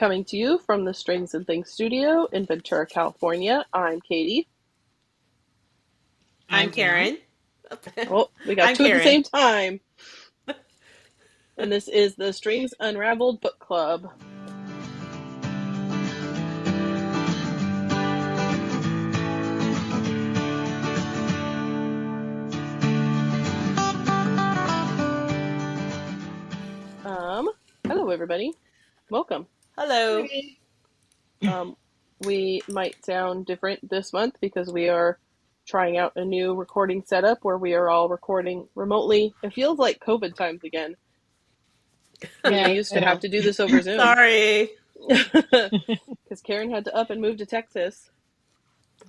coming to you from the Strings and Things studio in Ventura, California. I'm Katie. I'm Karin. Oh, we got I'm two at the Karin. same time. And this is the Strings Unraveled Book Club. Hello everybody. Welcome. Hello. We might sound different this month because we are trying out a new recording setup where we are all recording remotely. It feels like COVID times again. We used to have to do this over Zoom. Sorry. Because Karin had to up and move to Texas.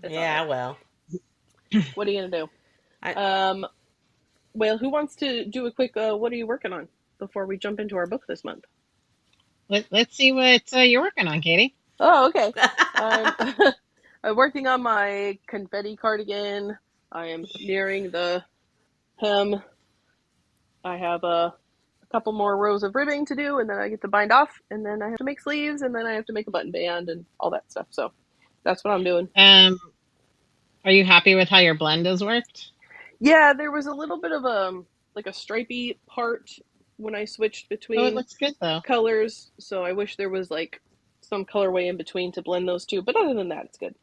Yeah, well. What are you going to do? Well, who wants to do a quick, what are you working on before we jump into our book this month? Let's see what you're working on, Katie. Oh, okay. I'm working on my confetti cardigan. I am nearing the hem. I have a couple more rows of ribbing to do, and then I get to bind off, and then I have to make sleeves, and then I have to make a button band and all that stuff. So that's what I'm doing. Are you happy with how your blend has worked? Yeah, there was a little bit of a stripey part when I switched between it looks good though. colors, so I wish there was like some colorway in between to blend those two. But other than that, it's good.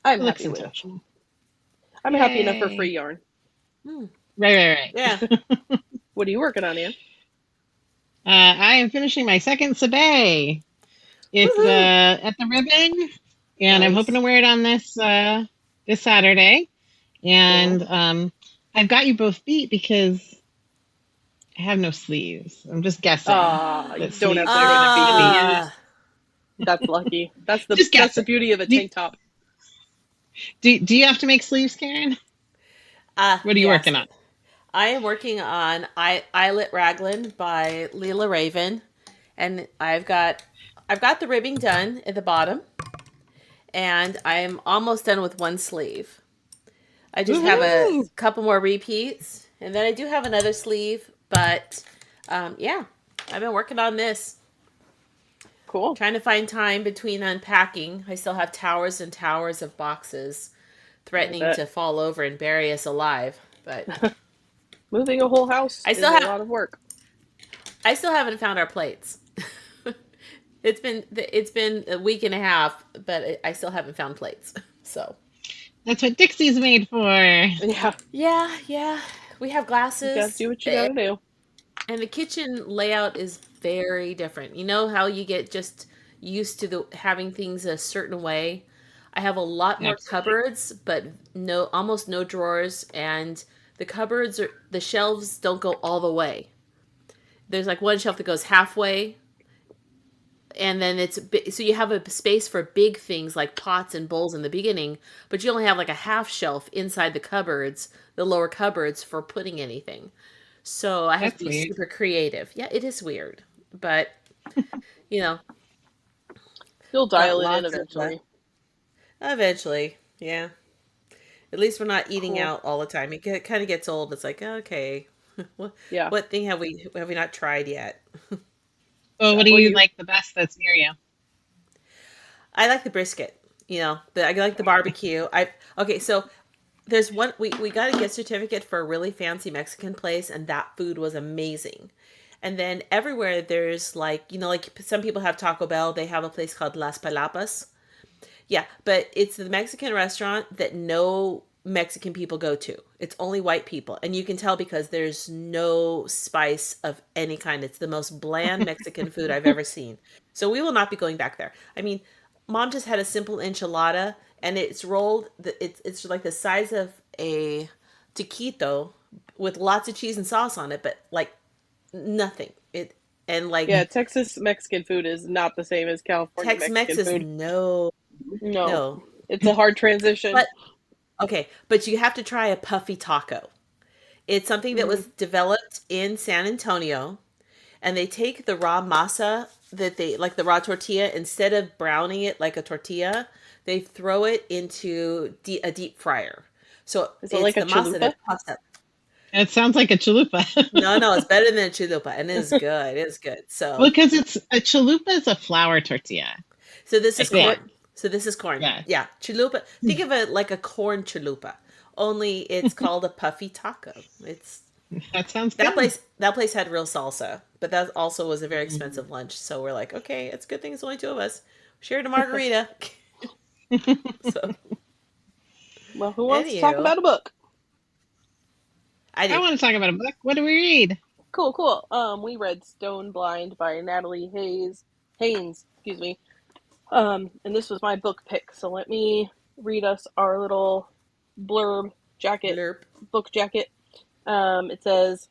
I'm happy with it. I'm happy enough for free yarn. Right. Yeah. What are you working on, Ann? I am finishing my second sabay. It's at the ribbon, and I'm hoping to wear it on this Saturday. And I've got you both beat because I have no sleeves. I'm just guessing. You don't have to. That's lucky. That's the beauty of a tank top. Do you have to make sleeves, Karin? What are you working on? I am working on Eyelet Raglan by Leela Raven, and I've got the ribbing done at the bottom, and I'm almost done with one sleeve. I just have a couple more repeats, and then I do have another sleeve, but I've been working on this. Cool. Trying to find time between unpacking. I still have towers and towers of boxes threatening to fall over and bury us alive, but moving a whole house is a lot of work. I still haven't found our plates. It's been a week and a half, but I still haven't found plates. So that's what Dixie's made for. Yeah. We have glasses. You gotta do what you gotta do. And the kitchen layout is very different. You know how you get just used to having things a certain way? I have a lot more cupboards, but almost no drawers, and the shelves don't go all the way. There's like one shelf that goes halfway, and then so you have a space for big things like pots and bowls in the beginning, but you only have like a half shelf inside the lower cupboards for putting anything. So I have to be super creative. Yeah, it is weird, but you'll dial it in eventually. Eventually, yeah. At least we're not eating out all the time. It kind of gets old. It's like, okay, what thing have we not tried yet? Well, what do you like the best that's near you? I like the brisket. I like the barbecue. So there's one, we got a gift certificate for a really fancy Mexican place, and that food was amazing. And then everywhere there's like some people have Taco Bell, they have a place called Las Palapas. Yeah, but it's the Mexican restaurant that no Mexican people go to. It's only white people. And you can tell because there's no spice of any kind. It's the most bland Mexican food I've ever seen. So we will not be going back there. I mean, Mom just had a simple enchilada, and it's rolled. It's like the size of a taquito with lots of cheese and sauce on it, but like nothing. Texas Mexican food is not the same as California Mexican food. No. It's a hard transition. But you have to try a puffy taco. It's something that was developed in San Antonio, and they take the raw masa like the raw tortilla, instead of browning it like a tortilla, they throw it into a deep fryer. So it's like a the masa that puffs up. It sounds like a chalupa. No, it's better than a chalupa, and it is good. It is good. Well, because it's a chalupa is a flour tortilla. So this I is think. corn. So this is corn. Yeah. Yeah, chalupa. Think of it like a corn chalupa, only it's called a puffy taco. It's That sounds good. that place had real salsa, but that also was a very expensive lunch. So we're like, okay, it's a good thing it's only two of us. Shared a margarita. So Well, who wants to talk about a book? I I want to talk about a book. What do we read? Cool. We read Stone Blind by Natalie Haynes, excuse me. And this was my book pick. So let me read us our little blurb jacket, book jacket. It says,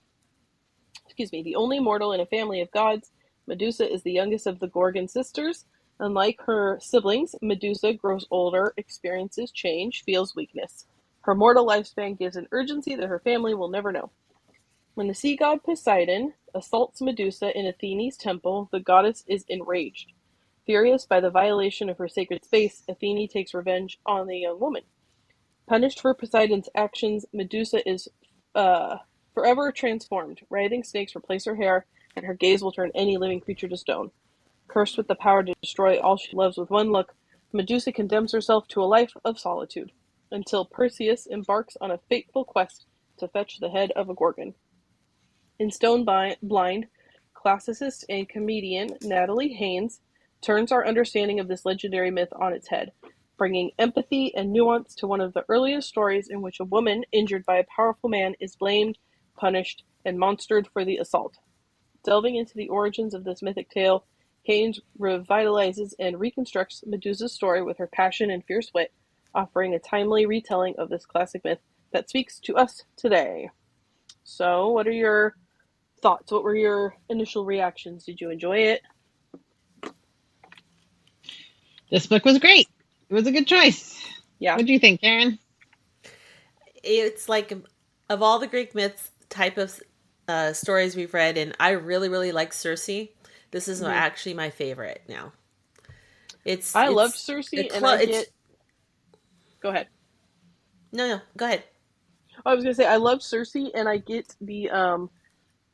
the only mortal in a family of gods, Medusa is the youngest of the Gorgon sisters. Unlike her siblings, Medusa grows older, experiences change, feels weakness. Her mortal lifespan gives an urgency that her family will never know. When the sea god Poseidon assaults Medusa in Athene's temple, the goddess is enraged. Furious by the violation of her sacred space, Athene takes revenge on the young woman. Punished for Poseidon's actions, Medusa is forever transformed. Writhing snakes replace her hair, and her gaze will turn any living creature to stone. Cursed with the power to destroy all she loves with one look, Medusa condemns herself to a life of solitude, until Perseus embarks on a fateful quest to fetch the head of a Gorgon. In Stone Blind, classicist and comedian Natalie Haynes turns our understanding of this legendary myth on its head, bringing empathy and nuance to one of the earliest stories in which a woman injured by a powerful man is blamed, punished, and monstered for the assault. Delving into the origins of this mythic tale, Haynes revitalizes and reconstructs Medusa's story with her passion and fierce wit, offering a timely retelling of this classic myth that speaks to us today. So, what are your thoughts? What were your initial reactions? Did you enjoy it? This book was great. It was a good choice. Yeah. What do you think, Karin? It's like, of all the Greek myths type of stories we've read, and I really, really like Circe. This is actually my favorite now. I loved Circe, and Go ahead. No, go ahead. I was gonna say I love Circe, and I get the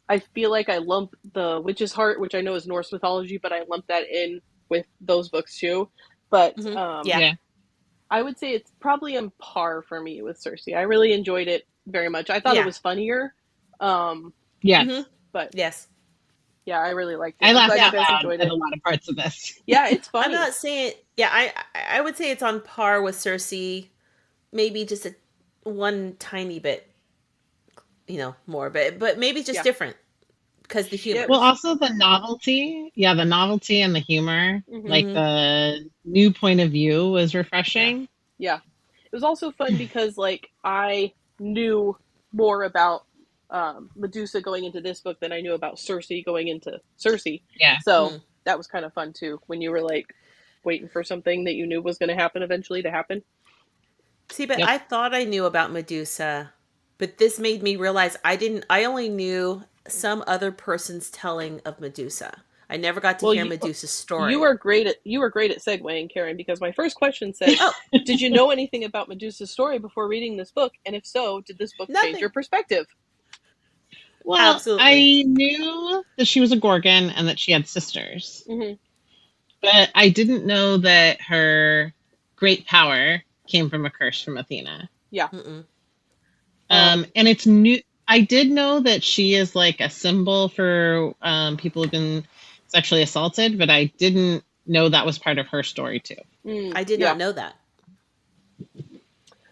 I feel like I lump the Witch's Heart, which I know is Norse mythology, but I lump that in with those books too. But Yeah. I would say it's probably on par for me with Circe. I really enjoyed it very much. I thought it was funnier. Yes. But yes. Yeah, I really liked it. I laughed out loud at a lot of parts of this. Yeah, it's funny. I'm not saying, I would say it's on par with Circe, maybe just one tiny bit, more, but maybe just different because the humor. Well, also the novelty. Yeah, the novelty and the humor, like the new point of view was refreshing. Yeah. It was also fun because I knew more about Medusa going into this book than I knew about Circe going into Circe. Yeah. So that was kind of fun too, when you were waiting for something that you knew was going to happen eventually to happen. See, but I thought I knew about Medusa, but this made me realize I only knew some other person's telling of Medusa. I never got to hear Medusa's story. You were great at segueing, Karin, because my first question said, did you know anything about Medusa's story before reading this book? And if so, did this book change your perspective? Well, absolutely. I knew that she was a Gorgon and that she had sisters. But I didn't know that her great power came from a curse from Athena. Yeah. And it's new. I did know that she is like a symbol for people who've been sexually assaulted, but I didn't know that was part of her story too. I did not know that.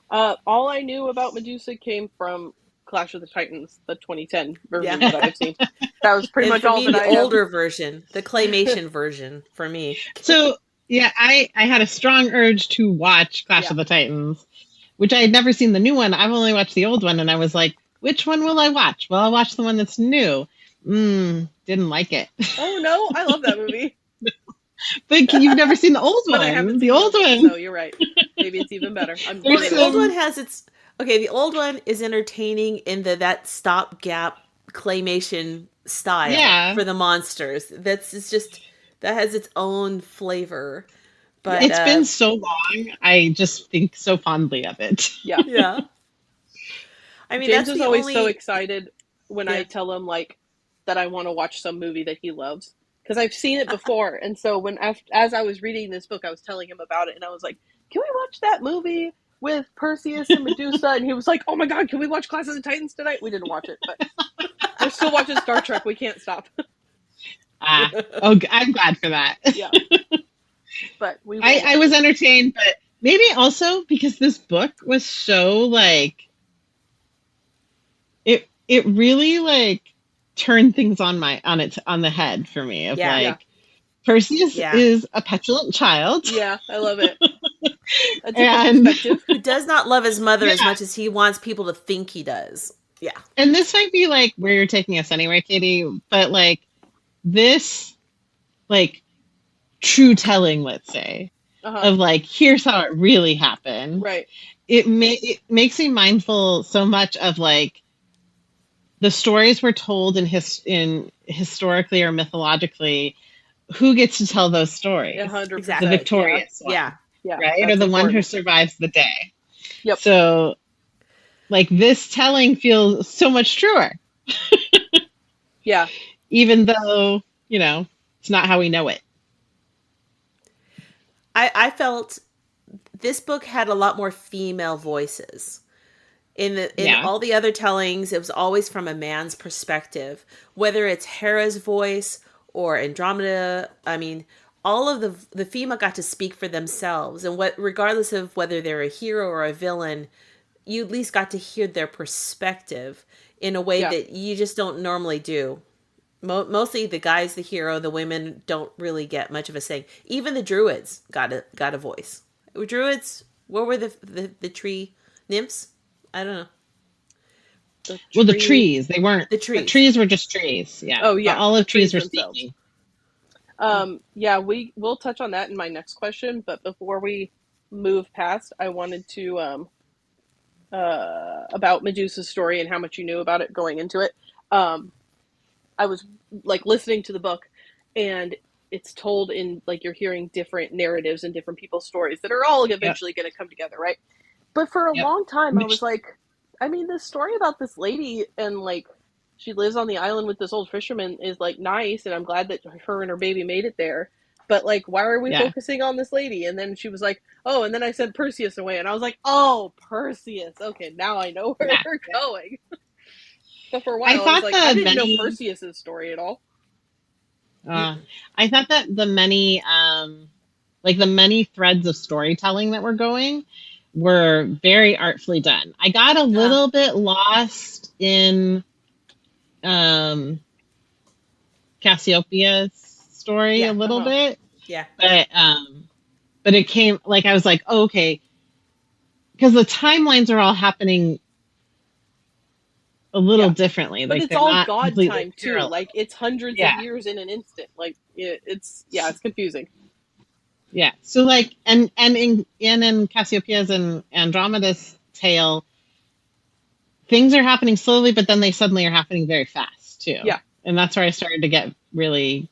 All I knew about Medusa came from Clash of the Titans, the 2010 version that I've seen. That was pretty much all that I the older version, the claymation version for me. So yeah, I had a strong urge to watch Clash of the Titans, which I had never seen the new one. I've only watched the old one, and I was like, which one will I watch? Well, I'll watch the one that's new. Didn't like it. Oh no, I love that movie. But you've never seen the old one. I haven't the old one. No, you're right. Maybe it's even better. The old one has its... Okay, the old one is entertaining in that stopgap claymation style for the monsters. That has its own flavor. But it's been so long. I just think so fondly of it. Yeah. I mean, James that's is the always so only. excited when I Yeah. tell him like that I want to watch some movie that he loves because I've seen it before. And so when as I was reading this book, I was telling him about it, and I was like, "Can we watch that movie with Perseus and Medusa?" And he was like, "Oh my god, can we watch Clash of the Titans tonight?" We didn't watch it, but we're still watching Star Trek. We can't stop. Ah, oh, I'm glad for that. Yeah, but we will I watch was it. entertained, but maybe also because this book was so like it really like turned things on the head for me of Yeah. Yeah, like Perseus Yeah. is a petulant child yeah, I love it. A different and perspective. Who does not love his mother as yeah, much as he wants people to think he does. Yeah. and this might be like where you're taking us anyway, Katie, but like this like true telling, let's say, Uh huh. of like here's how it really happened. Right. It makes me mindful so much of like the stories were told in historically or mythologically. Who gets to tell those A stories? hundred The Exactly. percent. Yeah. victorious Yeah. one, Yeah. right? Or That's the one who important. survives the day. Yep. So like this telling feels so much truer, Yeah. even though, it's not how we know it. I felt this book had a lot more female voices. In Yeah. all the other tellings, it was always from a man's perspective, whether it's Hera's voice or Andromeda. I mean, all of the female got to speak for themselves, and what regardless of whether they're a hero or a villain, you at least got to hear their perspective in a way Yeah. that you just don't normally do. Mostly the guy's the hero, the women don't really get much of a say. Even the druids got a voice. Druids, what were the tree nymphs? I don't know. The Well, the tree. trees, they weren't, The the trees. trees were just trees. Yeah. Oh The yeah, the olive trees trees were themselves. speaking. Yeah, we'll touch on that in my next question, but before we move past, I wanted to about Medusa's story and how much you knew about it going into it. Um, I was like listening to the book, and it's told in like you're hearing different narratives and different people's stories that are all Yep. eventually going to come together, right? But for a Yep. long time, I was Which, like, I mean, this story about this lady and like she lives on the island with this old fisherman is like nice, and I'm glad that her and her baby made it there. But like, why are we yeah. focusing on this lady? And then she was like, "Oh," and then I sent Perseus away, and I was like, "Oh, Perseus. Okay, now I know where Yeah. we're going." But for a I while, I was thought like, I the didn't know many, Perseus's story at all. uh, I thought that the many threads of storytelling that were going were very artfully done. I got a Ah, little bit lost in um, Cassiopeia's story a yeah, Uh little huh. bit, yeah, but it came like I was like, oh, okay, because the timelines are all happening a little Yeah. differently. But Like it's they're all not God completely time too. parallel. Like it's hundreds of Yeah, years in an instant. Like it's yeah, it's confusing. yeah. So like, and in Cassiopeia's and Andromeda's tale, things are happening slowly, but then they suddenly are happening very fast too. Yeah, And that's where I started to get really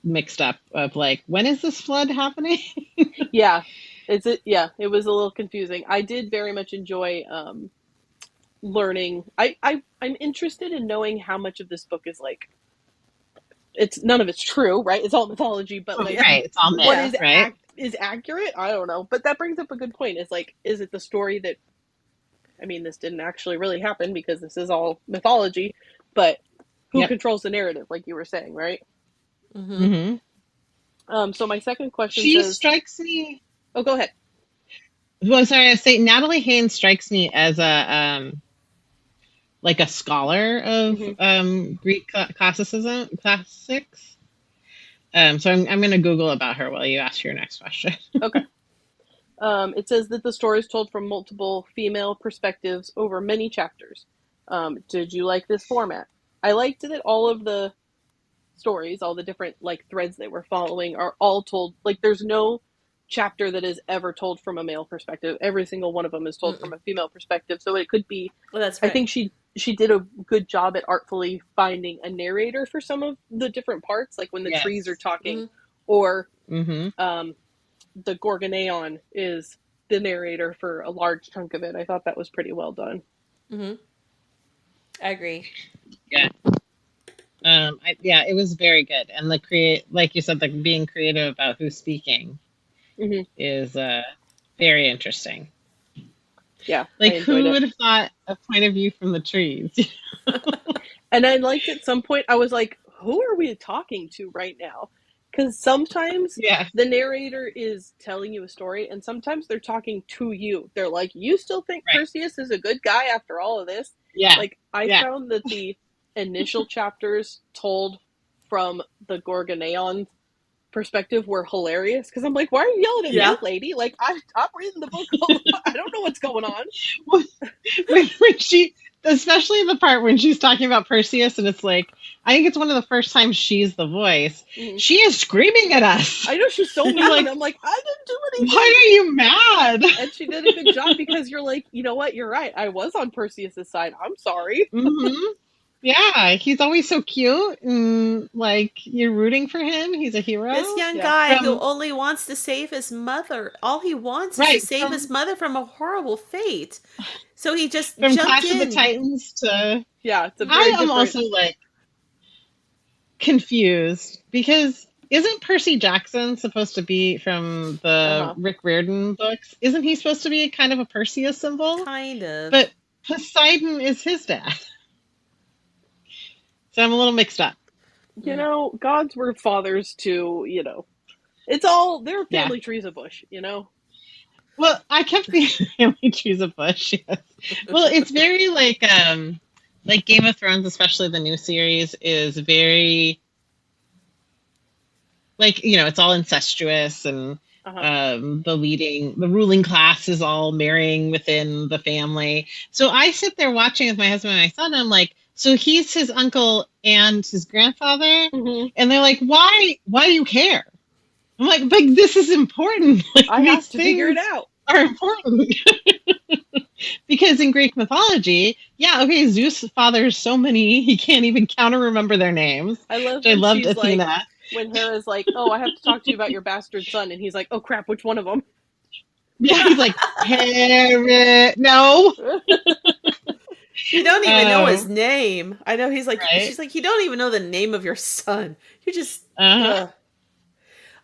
mixed up of like, when is this flood happening? yeah. Yeah, it was a little confusing. I did very much enjoy learning. I'm interested in knowing how much of this book is like it's none of it's true, right? It's all mythology, but Oh, like right. It's all what yeah. myth, right? is accurate? I don't know. But that brings up a good point. Is like is it the story that I mean this didn't actually really happen because this is all mythology, but who Yep. controls the narrative like you were saying, right? Mm-hmm. Hmm. So my second question She says, strikes me. "Oh, go ahead." Well, sorry, I say Natalie Haynes strikes me as like a scholar of Hmm. Greek classics. So I'm going to Google about her while you ask your next question. Okay. It says that the story is told from multiple female perspectives over many chapters. Did you like this format? I liked that all of the stories, all the different like threads that we're following are all told like there's no chapter that is ever told from a male perspective. Every single one of them is told from Mm-mm. a female perspective. So it could be Well, that's I right. think she did a good job at artfully finding a narrator for some of the different parts, like when the trees are Yes. talking Mm-hmm. or Hmm. um, the Gorgoneon is the narrator for a large chunk of it. I thought that was pretty well done. Mm-hmm. I agree. Yeah. Yeah, it was very good. And like you said, like being creative about who's speaking Hmm. is very interesting. Yeah, I Like, enjoyed who it. would have thought a point of view from the trees? And I liked at some point, I was like, who are we talking to right now? Because sometimes Yeah, the narrator is telling you a story, and sometimes they're talking to you. They're like, you still think right. Perseus is a good guy after all of this? Yeah, Like, I yeah, found that the initial chapters told from the Gorgoneon perspective were hilarious because I'm like, why are you yelling at Yeah. me, lady? Like, I'm reading the book. I don't know what's going on. when, when she, especially the part when she's talking about Perseus, and it's like, I think it's one of the first times she's the voice. Mhm. She is screaming at us. I know she's so You're mean. like, I'm like, I didn't do anything. why are you mad? And she did a good job because you're like, you know what? You're right. I was on Perseus's side. I'm sorry. Hmm. Yeah, he's always so cute, and like you're rooting for him. He's a This hero. young Yeah. guy who From only wants to save his mother. All he wants is to right save his from mother from a horrible fate. So he just from jumped Clash of the in. Titans to Yeah, it's a very I am different. also like confused because isn't Percy Jackson supposed to be from Uh the huh. Rick Riordan books? Isn't he supposed to be kind of a Perseus symbol? Kind of. But Poseidon is his dad. So I'm a little mixed up. You know, gods were fathers to, you know, it's all, their Yeah. family tree's a bush, you know? Well, I kept the family trees a bush. Yes. Well, it's very like Game of Thrones, especially the new series, is very like it's all incestuous and Uh huh. the ruling class is all marrying within the family. So I sit there watching with my husband and my son, and I'm like, so he's his uncle and his grandfather, Hmm. and they're like, why do you care? I'm like this is important. Like I have these to figure it things out. are important. Because in Greek mythology, yeah, okay, Zeus fathers so many he can't even count or remember their names. I love Which I when loved she's like, Athena. when Hera's like, oh, I have to talk to you about your bastard son. And he's like, oh, crap, which one of them? Yeah, he's like, Herod. No. You don't even know his Oh, name. I know he's like, right. she's like, you don't even know the name of your son. You just, Uh-huh. ugh.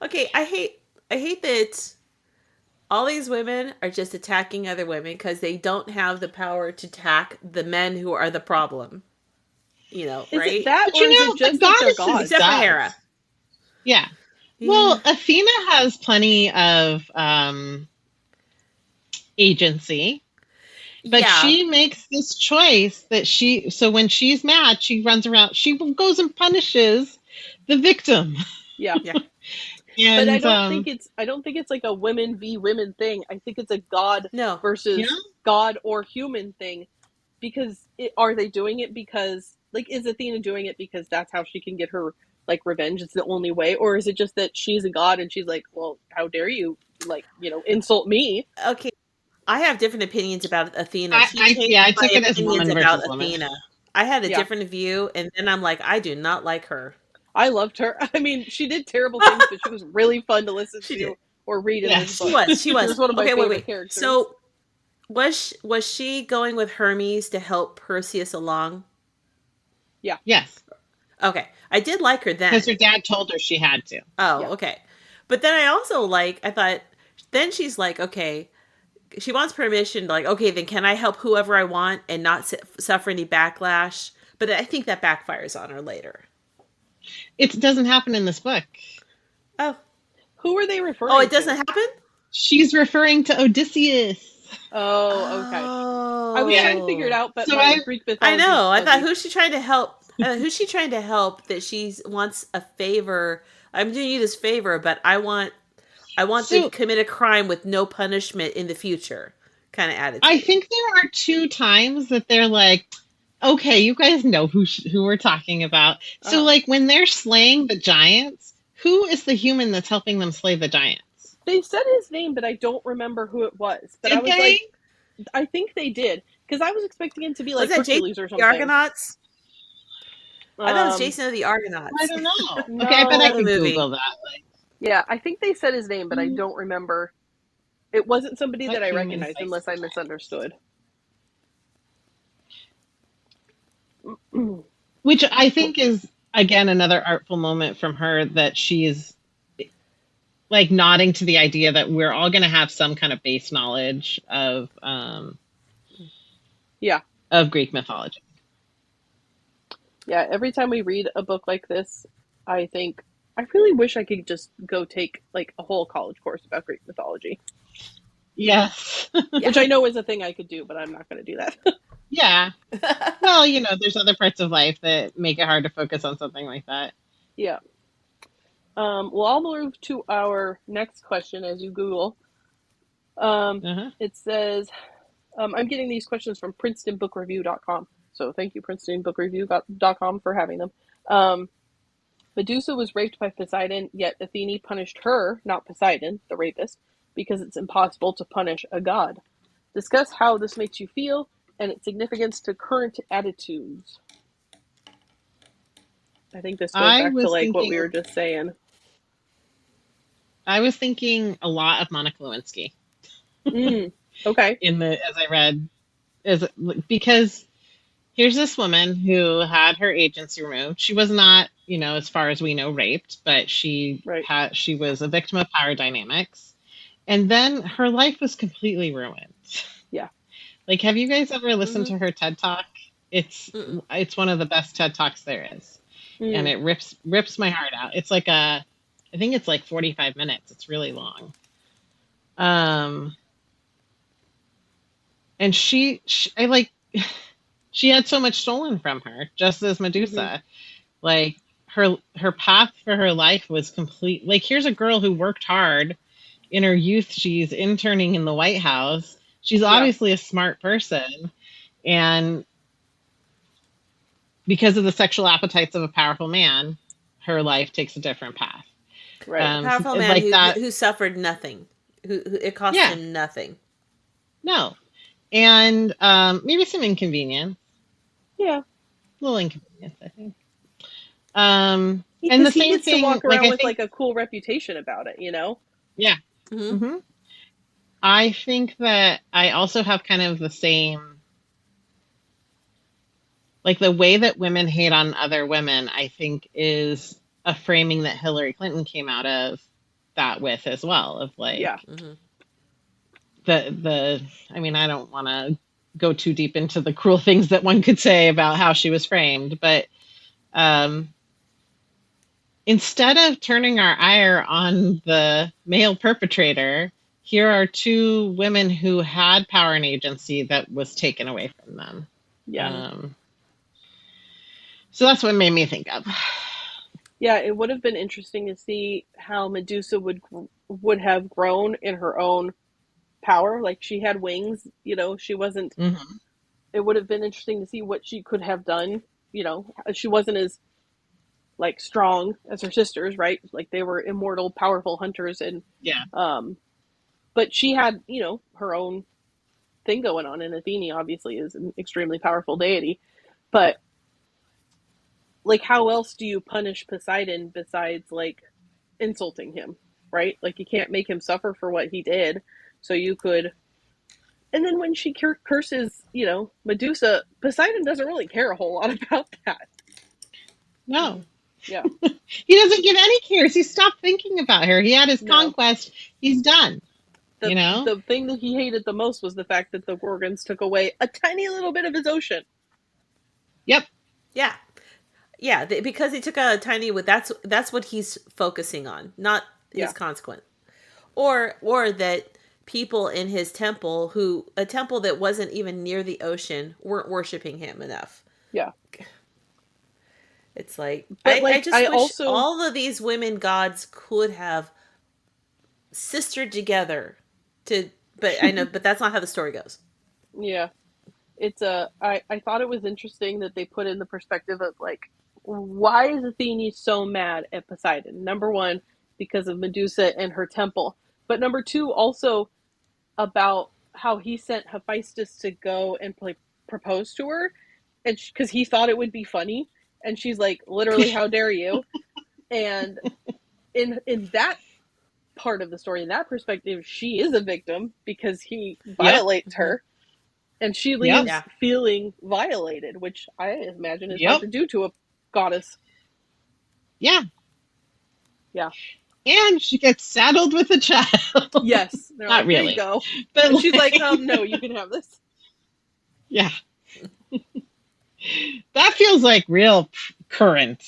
Okay, I hate that all these women are just attacking other women because they don't have the power to attack the men who are the problem. Is it Right? that, But or is it the just that they're goddesses gods? Except for does. Hera. Yeah. Yeah. Well, Athena has plenty of agency, but Yeah. she makes this choice that so when she's mad, she runs around, she goes and punishes the victim. Yeah. Yeah. But And I don't think it's like a women v women thing. I think it's a god No. yeah, versus god or human thing. Because are they doing it because, like, is Athena doing it because that's how she can get her, like, revenge? It's the only way, or is it just that she's a god and she's like, well, how dare you, like, you know, insult me? Okay. I have different opinions about Athena. She changed I my took it as opinions woman about versus woman. Athena. I had a Yeah, different view, and then I'm like, I do not like her. I loved her. I mean, she did terrible things, but she was really fun to listen She did. to or read in this Yes. She book. was. She She was. was one of my Okay, wait, favorite wait. characters. So was she going with Hermes to help Perseus along? Yeah, Yes. Okay, I did like her Because then. her dad told her she had to. Oh, yeah. okay. But then I thought, then she's like, okay, she wants permission, like, okay, then can I help whoever I want and not suffer any backlash? But I think that backfires on her later. It doesn't happen in this book. Oh, Who are they oh, referring it doesn't to? happen? She's referring to Odysseus. Oh, okay. I was Yeah. trying to figure it Oh, out, but So my I Greek I mythology is know. I thought, fuzzy. who's she trying to help? Who's she trying to help that she wants a favor? I'm doing you this favor, but I want to so commit a crime with no punishment in the future, kind of I attitude. think there are two times that they're like, okay, you guys know who we're talking about. So Uh-huh. like when they're slaying the giants, who is the human that's helping them slay the giants? They said his name, but I don't remember who it was. But I Did was like, they? I think they did because I was expecting it to be Was like that Jason Hercules or of the something. Argonauts? I thought it was Um, Jason of the I Argonauts. don't know. Okay, I bet I no, Another could movie. Google that. Like, yeah, I think they said his name, but I don't remember. It wasn't somebody what that I humans recognized they unless I slay? misunderstood. Which I think is, again, another artful moment from her, that she's like nodding to the idea that we're all going to have some kind of base knowledge Yeah. of Greek mythology. Yeah, every time we read a book like this, I think I really wish I could just go take like a whole college course about Greek mythology, Yes. Yeah. which I know is a thing I could do, but I'm not going to do that. Yeah. Well, there's other parts of life that make it hard to focus on something like that. Yeah. Well, I'll move to our next question as you Google. Uh-huh. It says, I'm getting these questions from PrincetonBookReview.com. So thank you, PrincetonBookReview.com, for having them. Medusa was raped by Poseidon, yet Athene punished her, not Poseidon, the rapist, because it's impossible to punish a god. Discuss how this makes you feel and its significance to current attitudes. I think this goes I back to was like what we thinking were just saying. I was thinking a lot of Monica Lewinsky Okay. as I read, because here's this woman who had her agency removed. She was not, as far as we know, raped, but Right. she was a victim of power dynamics. And then her life was completely ruined. Yeah. Like, have you guys ever listened Mm-hmm. to her TED Talk? It's Mm-mm. it's one of the best TED Talks there is. And Mm. it rips my heart out. It's like I think it's like 45 minutes. It's really long. And she I like she had so much stolen from her, just as Medusa. Mm-hmm. Like her path for her life was complete. Like, here's a girl who worked hard in her youth. She's interning in the White House. She's Yeah. obviously a smart person, and because of the sexual appetites of a powerful man, her life takes a different path. Right. Powerful man Like that. who suffered nothing. Who it cost Yeah. him nothing. No. And maybe some inconvenience. Yeah. A little inconvenience, I think. And the Because he same gets to thing, walk like, around I with think, like a cool reputation about it, yeah. Mm-hmm. hmm I think that I also have kind of the same, like, the way that women hate on other women, I think is a framing that Hillary Clinton came out of that with as well, of like, Yeah. Mm-hmm. I mean, I don't want to go too deep into the cruel things that one could say about how she was framed, but instead of turning our ire on the male perpetrator, here are two women who had power and agency that was taken away from them. Yeah. So that's what made me think of. Yeah, it would have been interesting to see how Medusa would have grown in her own power. Like, she had wings, she wasn't. Mm-hmm. It would have been interesting to see what she could have done. She wasn't as like strong as her sisters, right? Like, they were immortal, powerful hunters, and Yeah. but she had, her own thing going on. And Athene obviously is an extremely powerful deity, but like, how else do you punish Poseidon besides like insulting him, right? Like, you can't make him suffer for what he did. So you could. And then when she curses, Medusa, Poseidon doesn't really care a whole lot about that. No. Yeah. He doesn't give any cares. He stopped thinking about her. He had his No. conquest. He's done. The thing that he hated the most was the fact that the Gorgons took away a tiny little bit of his ocean. Yep. Yeah. Yeah, because he took a tiny. That's what he's focusing on, not his consequence, or that people in his temple, a temple that wasn't even near the ocean, weren't worshiping him enough. Yeah. It's like, but I just wish all of these women gods could have sistered together but I know, but that's not how the story goes. Yeah. It's I thought it was interesting that they put in the perspective of like, why is Athene so mad at Poseidon? Number one, because of Medusa and her temple. But number two, also about how he sent Hephaestus to go and propose to her, and because he thought it would be funny, and she's like, literally, how dare you? And in that part of the story, in that perspective, she is a victim because he violates her. And she Yep. leaves Yeah. feeling violated, which I imagine is hard Yep. to do to a goddess. Yeah. Yeah. And she gets saddled with a child. Yes. They're Not like, there you really. go. But And she's like, like, no, you can have this. yeah. That feels like real current.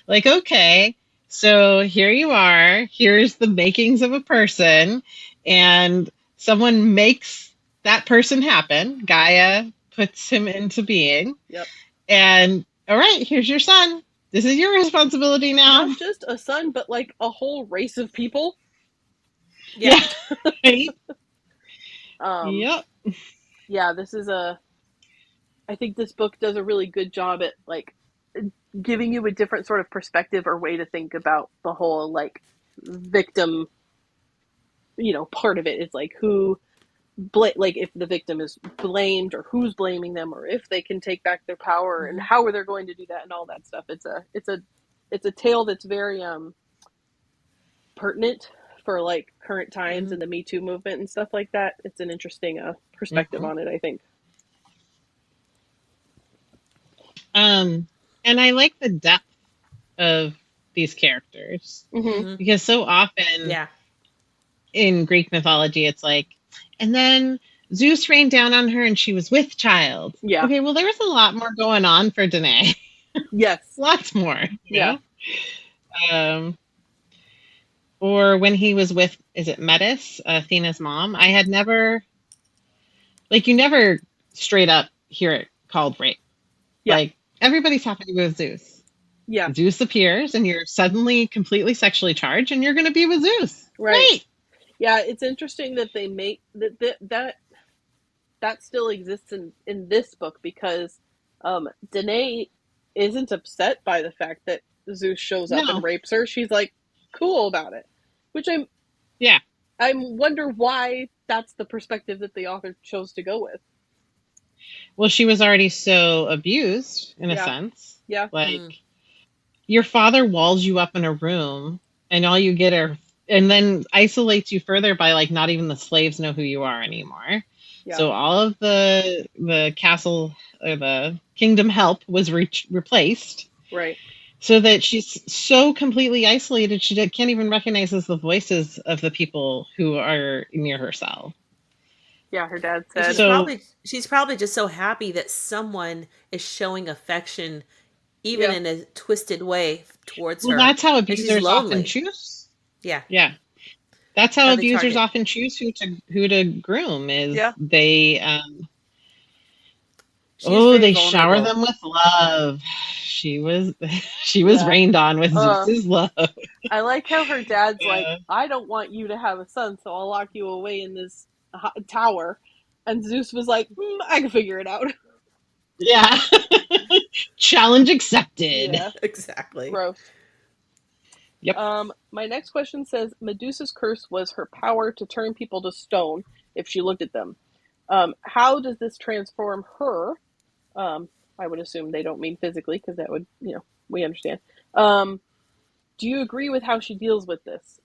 Like, okay, so here you are. Here's the makings of a person, and someone makes that person happen. Gaia puts him into being, Yep. and all right, here's your son. This is your responsibility now. Not just a son, but like a whole race of people. Yeah. Yeah, right. Um, Yep. yeah, I think this book does a really good job at like giving you a different sort of perspective or way to think about the whole like victim, part of it is like like if the victim is blamed or who's blaming them or if they can take back their power and Mm-hmm. how they're going to do that and all that stuff. It's a tale that's very pertinent for like current times Mm-hmm. and the Me Too movement and stuff like that. It's an interesting perspective Mhm. on it, I think. And I like the depth of these characters Mm-hmm. Mm-hmm. because so often Yeah. in Greek mythology, it's like, and then Zeus rained down on her and she was with child. Yeah. Okay, well, there was a lot more going on for Danae. Yes. Lots more, Yeah. Um, or when he was with, is it Metis, Athena's mom? I had never, like, you never straight up hear it called rape. Yeah. Like, everybody's happy with Zeus. Yeah. Zeus appears and you're suddenly completely sexually charged and you're going to be with Zeus. Right. Great. Yeah. It's interesting that they make that still exists in this book because Danae isn't upset by the fact that Zeus shows up and No. rapes her. She's like cool about it, which Yeah. I wonder why that's the perspective that the author chose to go with. Well, she was already so abused in a Yeah. sense. Yeah. Like, Mm. your father walls you up in a room and all you get are, and then isolates you further by like not even the slaves know who you are anymore. Yeah. So all of the castle or the kingdom help was replaced, Right. so that she's so completely isolated she can't even recognize the voices of the people who are near her cell. Yeah. Her dad And said. So she's probably just so happy that someone is showing affection, even Yeah. in a twisted way, towards well, her, that's how and she's abusers often lonely. choose. Yeah. Yeah. That's how How they abusers target. often choose who to groom is Yeah. they She is very they shower vulnerable. them with love. She was she was Yeah. rained on with Uh, Zeus's love. I like how her dad's like, Uh, I don't want you to have a son, so I'll lock you away in this tower. And Zeus was like, I can figure it out. yeah. Challenge accepted. Yeah. Exactly. Yep. Gross. My next question says Medusa's curse was her power to turn people to stone if she looked at them. How does this transform her? I would assume they don't mean physically because that would, we understand. Do you agree with how she deals with this?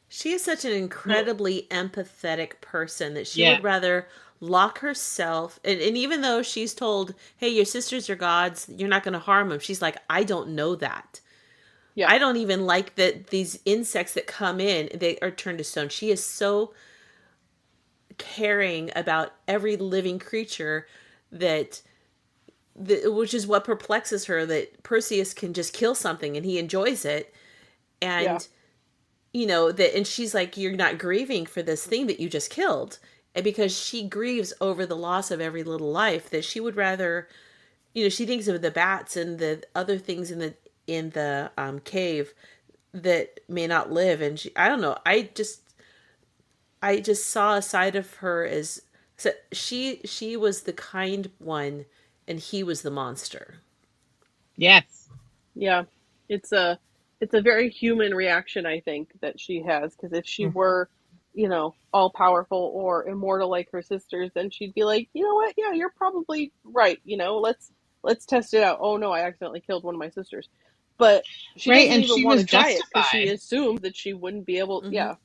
She is such an incredibly empathetic person that she Yeah. would rather lock herself. And even though she's told, hey, your sisters are gods, you're not going to harm them, she's like, I don't know that. Yeah. I don't even like that these insects that come in, they are turned to stone. She is so caring about every living creature that which is what perplexes her, that Perseus can just kill something and he enjoys it. Yeah. And that, and she's like, you're not grieving for this thing that you just killed. And because she grieves over the loss of every little life, that she would rather, she thinks of the bats and the other things in the cave that may not live. And I don't know, I just saw a side of her as, so she was the kind one and he was the monster. Yes. Yeah. It's a very human reaction, I think, that she has, because if she were, all powerful or immortal like her sisters, then she'd be like, you know what? Yeah, you're probably right. Let's test it out. Oh no, I accidentally killed one of my sisters. But she Right. doesn't And even she want was to try it because she justified. assumed that she wouldn't be able. Mm-hmm. Yeah.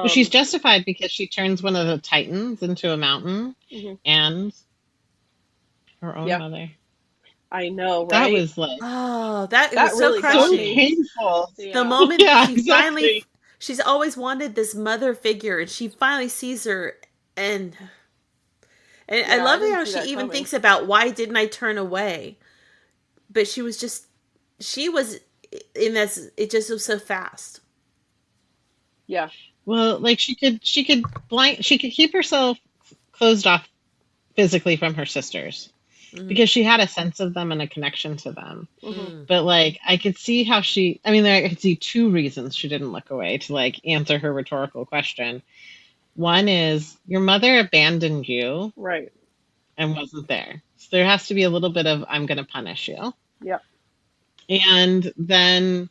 Well, she's Um, justified because she turns one of the Titans into a mountain mhm. and her own Yeah, mother. I know, That right? was like Oh, that it That was so really got so crushing. me. painful. The Yeah, moment that Yeah, she finally, exactly. she's always wanted this mother figure, and she finally sees her, and I yeah, I love didn't how see she that even coming. thinks about why didn't I turn away? But she was just, she was in this. It just was so fast. Yeah, Well, like she could keep herself closed off physically from her sisters Mm-hmm. because she had a sense of them and a connection to them. hmm, Mm. But like I could see how I mean I could see two reasons she didn't look away to like answer her rhetorical question. One is your mother abandoned you right. and wasn't there. So there has to be a little bit of I'm going to punish you. Yeah, And then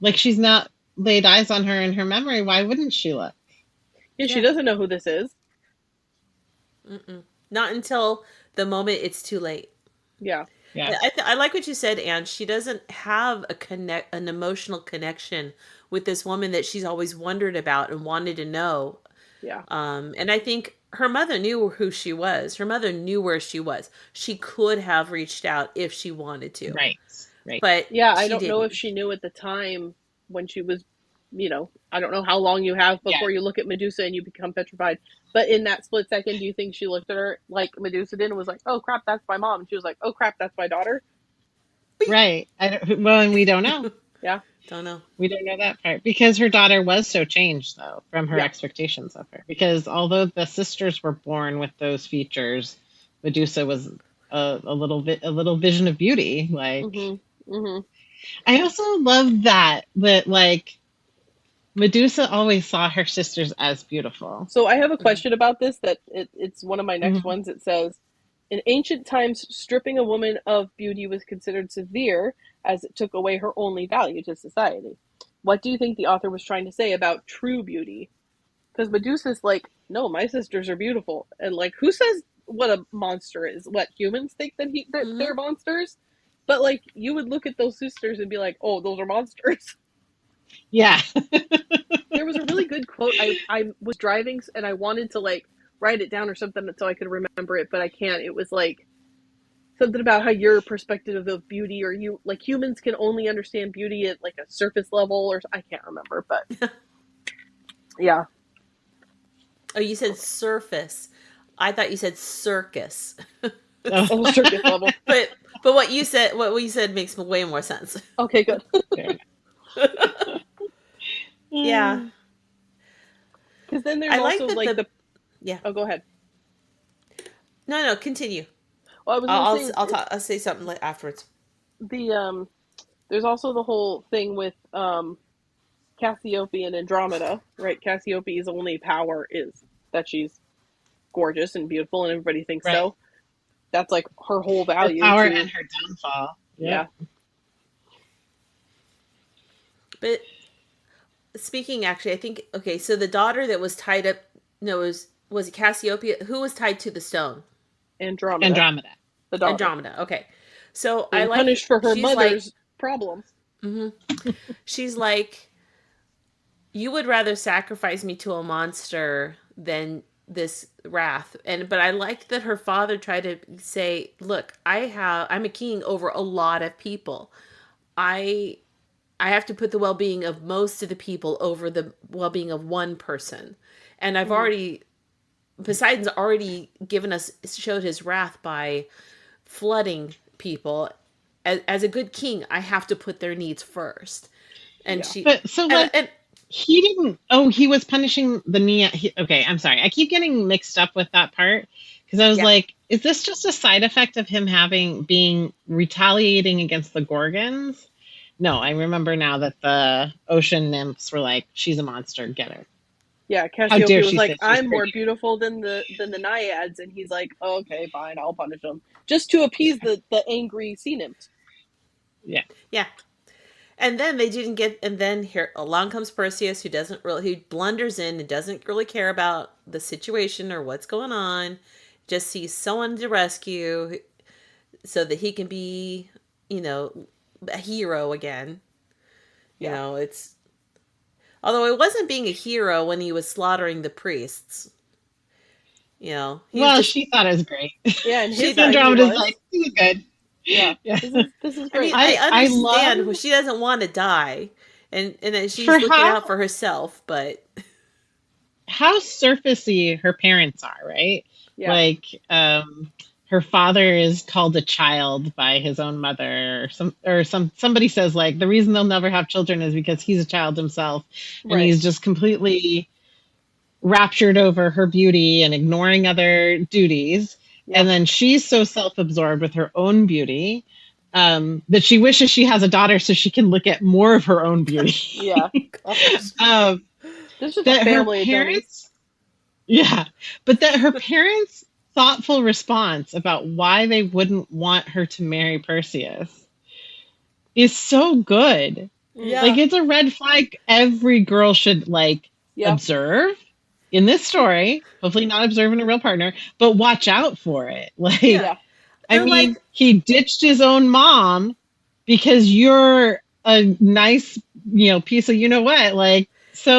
like she's not laid eyes on her in her memory, why wouldn't she look? yeah. She Yeah. doesn't know who this is. Mm-mm. Not until the moment it's too late. Yeah, Yeah. I like what you said, Anne. She doesn't have an emotional connection with this woman that she's always wondered about and wanted to know. yeah, And I think her mother knew who she was. Her mother knew where she was. She could have reached out if she wanted to, Right. Right. but yeah. I she don't know if didn't. she knew at the time when she was, I don't know how long you have Yeah. before you look at Medusa and you become petrified. But in that split second, do you think she looked at her like Medusa did and was like, "Oh crap, that's my mom," and she was like, "Oh crap, that's my daughter"? Right. Well, and we don't know. Yeah, Don't know. We don't know that part because her daughter was so changed, though, from her yeah, expectations of her. Because although the sisters were born with those features, Medusa was a little vision of beauty. Like mhm, mhm. I also love that like Medusa always saw her sisters as beautiful. So I have a Mhm. question about this. It's one of my next Hmm. ones. It says, in ancient times, stripping a woman of beauty was considered severe, as it took away her only value to society. What do you think the author was trying to say about true beauty? Because Medusa's like, no, my sisters are beautiful, and like, who says what a monster is? What humans think that they're Mhm. monsters? But like, you would look at those sisters and be like, oh, those are monsters. Yeah. There was a really good quote. I was driving and I wanted to like write it down or something so I could remember it, but I can't. It was like something about how your perspective of beauty, or you like, humans can only understand beauty at like a surface level, or I can't remember, but yeah. Oh, you said surface. I thought you said circus. Oh. Oh, surface level. but what you said makes way more sense. Okay, good. Fair Yeah. enough. Because then there's I like also that like the the. yeah. Oh, go ahead. No, continue. Well, I was gonna say I'll say something afterwards. the there's also the whole thing with Cassiope and Andromeda, right? Cassiopei's only power is that she's gorgeous and beautiful, and everybody thinks Right. so. That's like her whole Her value power to, and her downfall. yeah. Yep. But speaking actually, I think okay, so the daughter that was tied up no was it Cassiopeia who was tied to the stone? Andromeda, Andromeda. the daughter, Andromeda. Okay. So I being like punished for her she's like mother's problems. mhm. She's like you would rather sacrifice me to a monster than this wrath. And but I like that her father tried to say, look, I'm a king over a lot of people. I I have to put the well-being of most of the people over the well-being of one person. And I've Hmm. already Poseidon's already given us showed his wrath by flooding people. As a good king, I have to put their needs first. And Yeah, she But so like and he didn't. Oh, he was punishing the Nia. Okay, I'm sorry. I keep getting mixed up with that part because I was yeah. like, is this just a side effect of him having being retaliating against the Gorgons? No, I remember now that the ocean nymphs were like, she's a monster. Get her. yeah. How dare Cassiope was she like, say she's I'm more pretty? beautiful than the naiads, and he's like, oh, okay, fine, I'll punish them just to appease Yeah, the angry sea nymphs. yeah, Yeah. And then they didn't get, and then here along comes Perseus, who doesn't really, who blunders in and doesn't really care about the situation or what's going on, just sees someone to rescue so that he can be, you know, a hero again. You Yeah, know, it's Although it wasn't being a hero when he was slaughtering the priests. You know, he was Well, just. she thought it was great. Yeah, in She his thought eyes, he Andromeda's was. like, this is good. Yeah, Yeah. this is I mean, great. I I love understand she doesn't want to die, and that for she's looking out for herself, but how surfacey her parents are, right? Yeah, Like, her father is called a child by his own mother, somebody says like the reason they'll never have children is because he's a child himself, and right. he's just completely raptured over her beauty and ignoring other duties. And Yep. then she's so self-absorbed with her own beauty, that she wishes she has a daughter so she can look at more of her own beauty. Yeah. gosh, um, This is a that her family of dummies. parents, yeah, but that her parents' thoughtful response about why they wouldn't want her to marry Perseus is so good. Mm. Like, yeah, it's a red flag every girl should like Yeah. observe in this story. Hopefully, not observe in a real partner, but watch out for it. Like, yeah, Yeah. I and mean, like, he ditched his own mom because you're a nice, piece of what. Like,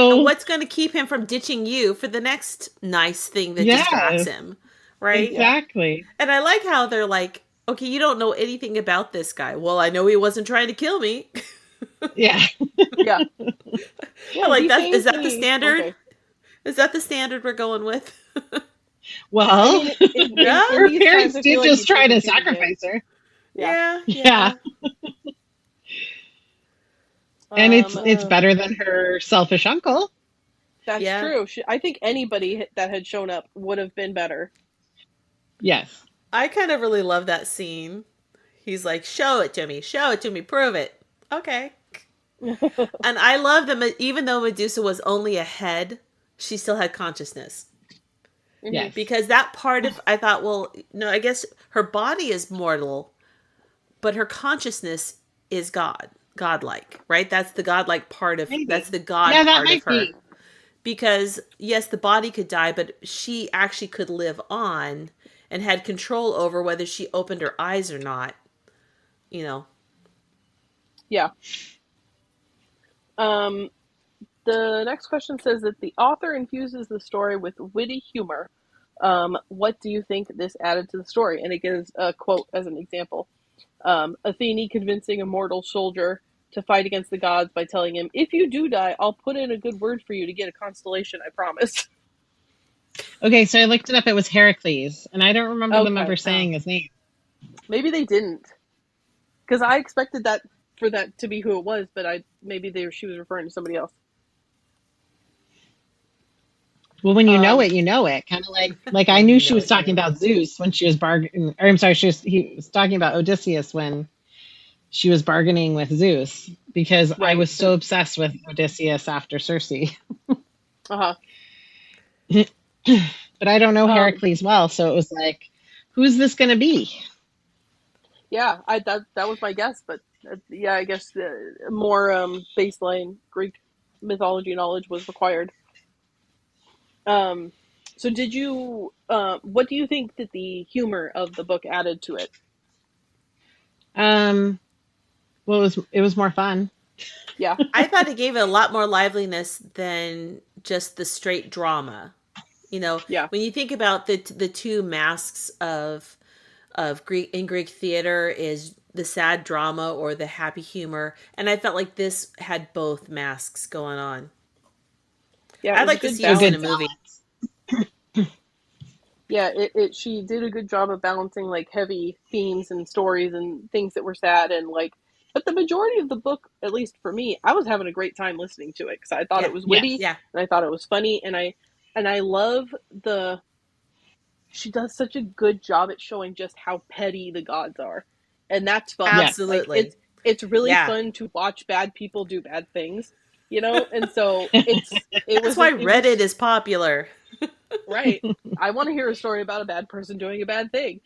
and so what's going to keep him from ditching you for the next nice thing that distracts yeah, him, right? Yeah. exactly. And I like how they're like, okay, you don't know anything about this guy. Well, I know he wasn't trying to kill me. Yeah. Yeah. Yeah. Like He that is seems that the pretty standard? okay. Is that the standard we're going with? I Well, mean, Yeah, in her these times, parents I feel did like just he'd try take a to cheaper chance. sacrifice her. Yeah. yeah, Yeah. And it's Um, better than her selfish uncle. that's yeah. true. I think anybody that had shown up would have been better. Yes. I kind of really love that scene. He's like, show it to me, prove it. Okay. And I love that even though Medusa was only a head, she still had consciousness. Mhm. Yes. Because that part of, I thought, well, no, I guess her body is mortal, but her consciousness is godlike, right? That's the godlike part of, that's Maybe. the God Yeah, that part of might her. be. Because, yes, the body could die, but she actually could live on and had control over whether she opened her eyes or not, you know. Yeah. Um, the next question says that the author infuses the story with witty humor. What do you think this added to the story? And it gives a quote as an example. Athene convincing a mortal soldier to fight against the gods by telling him, if you do die, I'll put in a good word for you to get a constellation, I promise. Okay, so I looked it up. It was Heracles, and I don't remember them Okay. ever Oh. saying his name. Maybe they didn't. Because I expected that for that to be who it was, but maybe she was referring to somebody else. Well, when you know Um, it, you know it. Kind of like I When knew you she know was it, you talking know it. about Zeus when she was bargaining. Or I'm sorry, he was talking about Odysseus when she was bargaining with Zeus because I right. was so obsessed with Odysseus after Circe. Uh-huh. But I don't know Um, Heracles well, so it was like, who's this going to be? yeah, that was my guess, but yeah, I guess more baseline Greek mythology knowledge was required. Um, so did you? What do you think that the humor of the book added to it? Um, well, it was more fun. Yeah, I thought it gave it a lot more liveliness than just the straight drama. You know, yeah, when you think about the two masks of Greek theater is the sad drama or the happy humor, and I felt like this had both masks going on. yeah. It I'd was a like to good see this in Good a balance. movie. balance. Yeah, she did a good job of balancing like heavy themes and stories and things that were sad and like. But the majority of the book, at least for me, I was having a great time listening to it because I thought Yeah, it was Yes. witty yeah, and I thought it was funny and I love the she does such a good job at showing just how petty the gods are. And that's fun. Yes. Like absolutely. it's really Yeah, fun to watch bad people do bad things, you know? And so that's why it Reddit was is popular. right. I want to hear a story about a bad person doing a bad thing.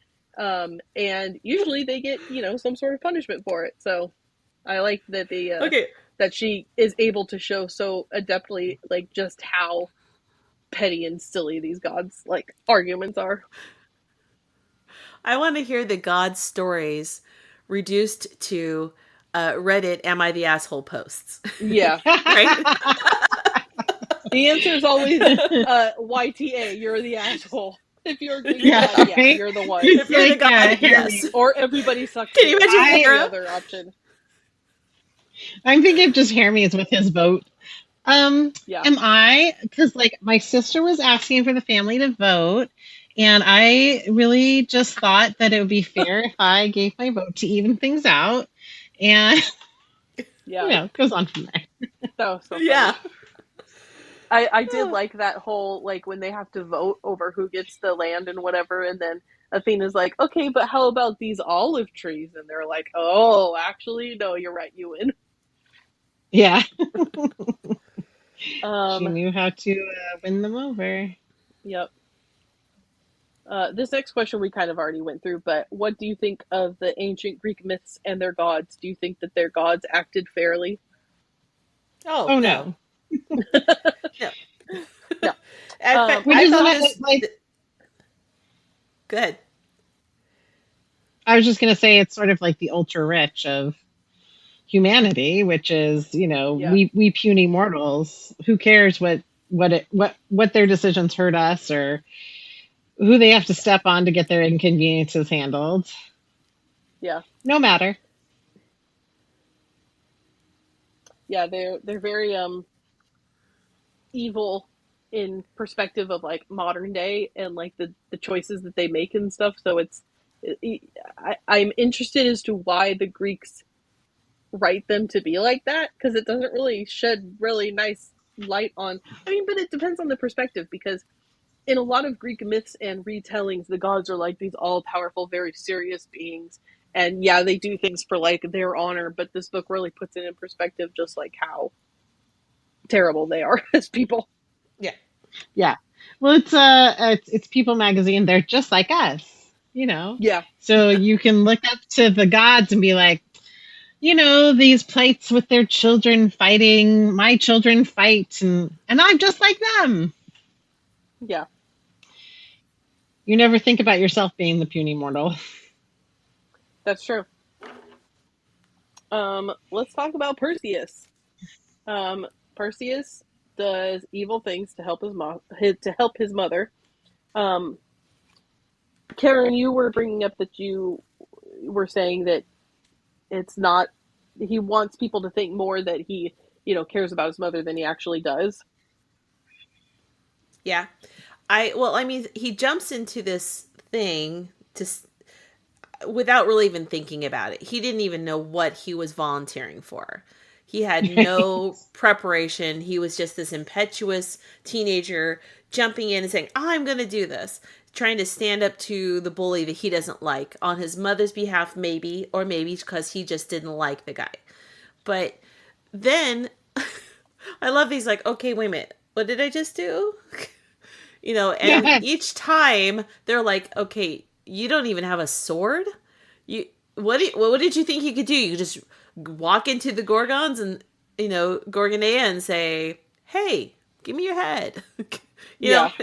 And usually they get, some sort of punishment for it. So I like that Okay, that she is able to show so adeptly like just how petty and silly these gods like arguments are. I want to hear the God stories reduced to Reddit. Am I the asshole posts? Yeah. Right? The answer is always YTA, you're the asshole. If you're a Greek Yeah, god, yeah, right? you're the one. It's If you're the like, god, Harry. yes. Or everybody sucks Can you dick. imagine That's the Hera? other option. I'm thinking just Hermes with his vote. Yeah. Am I? Because like my sister was asking for the family to vote, and I really just thought that it would be fair if I gave my vote to even things out, and Yeah. it goes on from there. That was so funny. Yeah. I did like that whole, like, when they have to vote over who gets the land and whatever, and then Athena's like, okay, but how about these olive trees? And they're like, oh, actually, no, you're right, you win. Yeah, she Um, knew how to win them over. yep. This next question we kind of already went through, but what do you think of the ancient Greek myths and their gods? Do you think that their gods acted fairly? Oh, Oh no. no, No. No. In fact, which I is thought what, this. like Good. I was just gonna say, it's sort of like the ultra rich of humanity, which is Yeah. we puny mortals. Who cares what their decisions hurt us or who they have to step on to get their inconveniences handled? Yeah. No matter. Yeah, they're very evil in perspective of like modern day and like the choices that they make and stuff. So I'm interested as to why the Greeks write them to be like that, because it doesn't really shed really nice light on. I mean, but it depends on the perspective, because in a lot of Greek myths and retellings, the gods are like these all powerful, very serious beings. And yeah, they do things for like their honor, but this book really puts it in perspective just like how terrible they are as people. Yeah. Yeah. Well, it's People magazine. They're just like us, Yeah. So you can look up to the gods and be like, these plights with their children fighting, my children fight, and I'm just like them. Yeah. You never think about yourself being the puny mortal. That's true. Let's talk about Perseus. Perseus does evil things to help his mother. Um, Karin, you were bringing up that you were saying that it's not. He wants people to think more that he, cares about his mother than he actually does. Yeah. I mean, he jumps into this thing without really even thinking about it. He didn't even know what he was volunteering for. He had no preparation. He was just this impetuous teenager jumping in and saying, I'm going to do this, trying to stand up to the bully that he doesn't like on his mother's behalf, maybe, or maybe because he just didn't like the guy. But then I love these, like, okay, wait a minute. What did I just do? And each time they're like, okay, you don't even have a sword. What did you think you could do? You could just walk into the Gorgons and Gorgonea and say, "Hey, give me your head."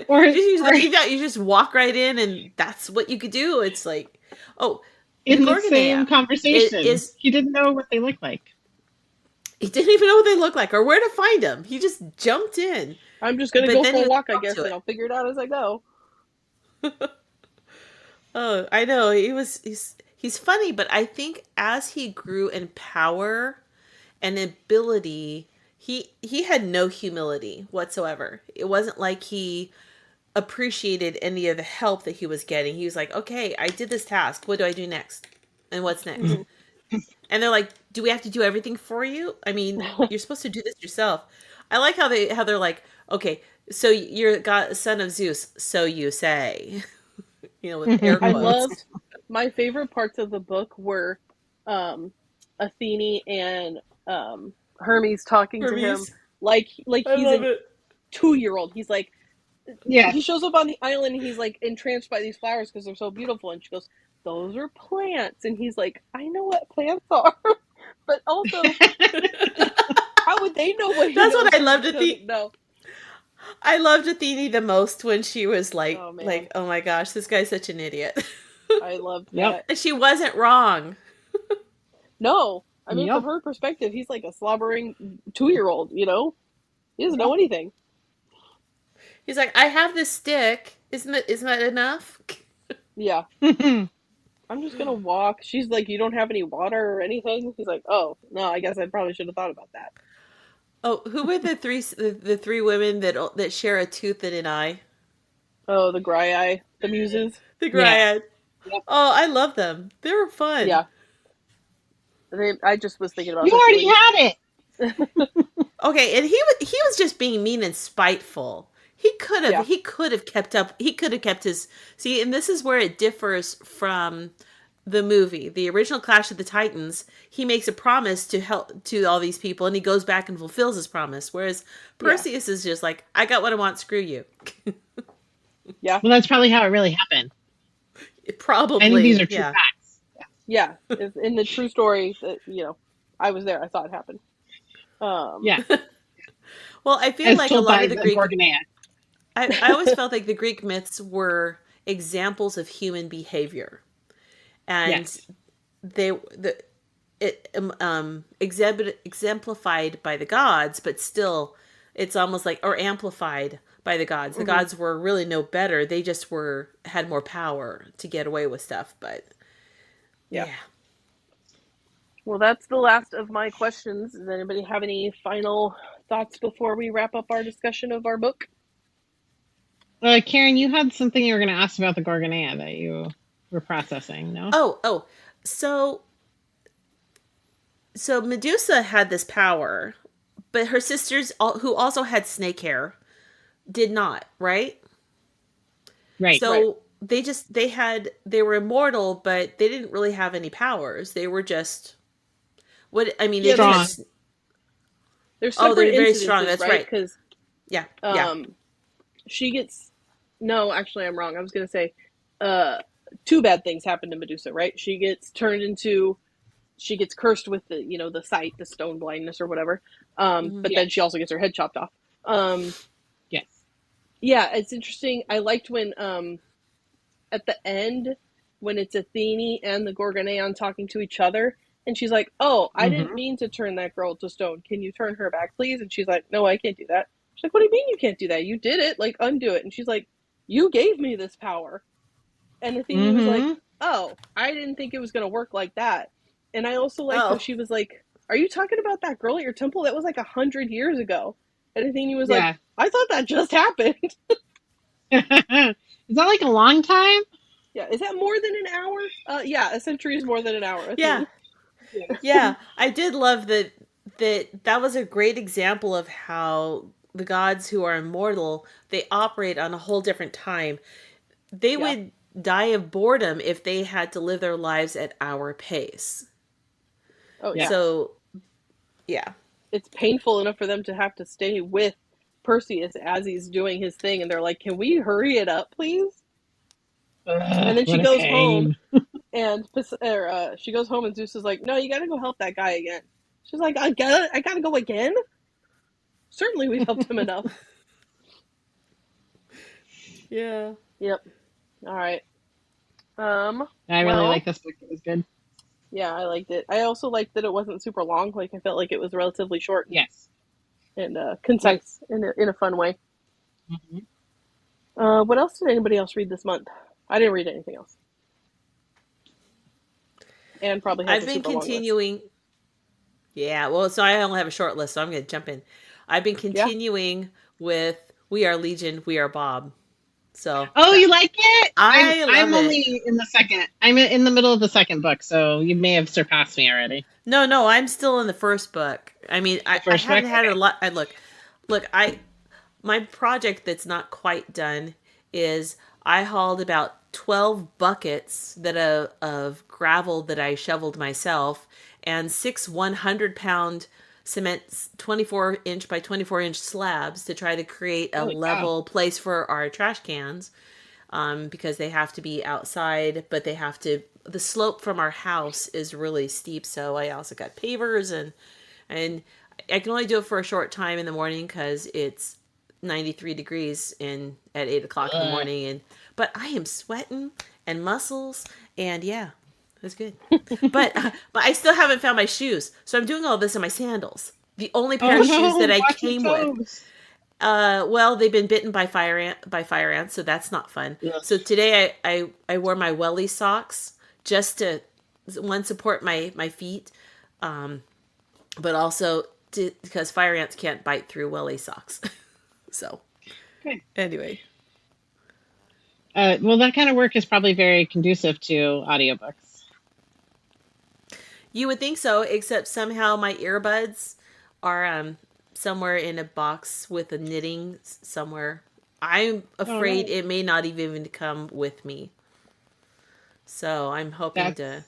Or you just walk right in, and that's what you could do. It's like, oh, in the Gorgonea same conversation, he didn't know what they looked like. He didn't even know what they looked like or where to find them. He just jumped in. I'm just gonna go for a walk, I guess, and I'll figure it out as I go. Oh, I know. He's funny, but I think as he grew in power and ability, he had no humility whatsoever. It wasn't like he appreciated any of the help that he was getting. He was like, okay, I did this task. What do I do next? And what's next? Mm-hmm. And they're like, do we have to do everything for you? I mean, you're supposed to do this yourself. I like how they're like, okay, so you're son of Zeus, so you say. With air quotes. I loved, my favorite parts of the book were Athene and Hermes talking to him like he's a 2-year-old. He's like, he shows up on the island and he's like entranced by these flowers because they're so beautiful. And she goes, those are plants. And he's like, I know what plants are. But also, how would they know what he That's knows what I loved Athene. No. I loved Athene the most when she was like, oh my gosh, this guy's such an idiot. I loved that. And she wasn't wrong. No. I mean, from her perspective, he's like a slobbering 2-year-old, He doesn't know anything. He's like, I have this stick. Isn't that enough? Yeah. I'm just gonna walk. She's like, you don't have any water or anything? He's like, oh, no, I guess I probably should have thought about that. Oh, who were the three women that share a tooth and an eye? Oh, the Graiai, the muses. The Yeah. Graiad. Yep. Oh, I love them. They were fun. Yeah. I just was thinking about You their already feelings. had it. Okay, and he was just being mean and spiteful. Yeah. He could have kept up. He could have kept his see, and this is where it differs from the movie, the original Clash of the Titans. He makes a promise to help to all these people, and he goes back and fulfills his promise. Whereas Perseus is just like, I got what I want. Screw you. Yeah. Well, that's probably how it really happened. Probably. I think these are true Yeah. facts. Yeah. In the true story that, I was there. I saw it happen. Yeah. Well, I feel As like a told lot by of the the Greek. Gorgonea. I always felt like the Greek myths were examples of human behavior, and Yes. it exemplified by the gods, but still, it's almost like or amplified by the gods. The gods were really no better; they just had more power to get away with stuff. But yeah. Well, that's the last of my questions. Does anybody have any final thoughts before we wrap up our discussion of our book? Karin, you had something you were going to ask about the Gorgonea that you were processing, no? Oh, so Medusa had this power, but her sisters, who also had snake hair, did not, right? Right. So they were immortal, but they didn't really have any powers. They were just what I mean. They Strong. just There's separate they're very incidences, strong. That's right. Because Yeah. she gets. No, actually, I'm wrong. I was gonna say, two bad things happen to Medusa, right? She gets cursed with the sight, the stone blindness or whatever. But then she also gets her head chopped off. Yes. Yeah, it's interesting. I liked when at the end when it's Athene and the Gorgoneon talking to each other, and she's like, "Oh, I didn't mean to turn that girl to stone. Can you turn her back, please?" And she's like, "No, I can't do that." She's like, "What do you mean you can't do that? You did it. Like, undo it." And she's like, "You gave me this power." And Athene was like, "Oh, I didn't think it was going to work like that." And I also like how she was like, "Are you talking about that girl at your temple? That was like 100 years ago." And Athene was like, "I thought that just happened." Is that like a long time? Yeah, is that more than an hour? Yeah, a century is more than an hour. Athene. Yeah. I did love that was a great example of how the gods who are immortal, they operate on a whole different time. They would die of boredom if they had to live their lives at our pace. Oh yeah. So yeah. It's painful enough for them to have to stay with Perseus as he's doing his thing, and they're like, "Can we hurry it up, please?" And then she goes home, and she goes home, and Zeus is like, "No, you got to go help that guy again." She's like, I gotta go again? Certainly we've helped him enough." Yeah. Yep. All right. I really like this book. It was good. Yeah, I liked it. I also liked that it wasn't super long. Like, I felt like it was relatively short. Yes. And concise in a fun way. What else did anybody else read this month? I didn't read anything else. And probably has I've a been super long continuing. list. Yeah, well, so I only have a short list, so I'm going to jump in. I've been continuing with We Are Legion, We Are Bob. So. Oh, you like it? I'm only in the second. I'm in the middle of the second book, so you may have surpassed me already. No, I'm still in the first book. I mean, I haven't had a lot. My project that's not quite done is I hauled about 12 buckets of gravel that I shoveled myself and 6 100-pound cement 24-inch by 24-inch slabs to try to create a level place for our trash cans, because they have to be outside, but the slope from our house is really steep, so I also got pavers, and I can only do it for a short time in the morning because it's 93 degrees at 8 o'clock in the morning, but I am sweating and muscles, and yeah, it's good. but I still haven't found my shoes, so I'm doing all this in my sandals. The only pair of shoes that I came with. Well, they've been bitten by fire ants, so that's not fun. Ugh. So today I wore my welly socks just to one support my feet, but also because fire ants can't bite through welly socks. So Good. anyway, Well, that kind of work is probably very conducive to audiobooks. you would think so, except somehow my earbuds are somewhere in a box with a knitting somewhere. I'm Oh, afraid no. it may not even come with me. So I'm hoping That's to,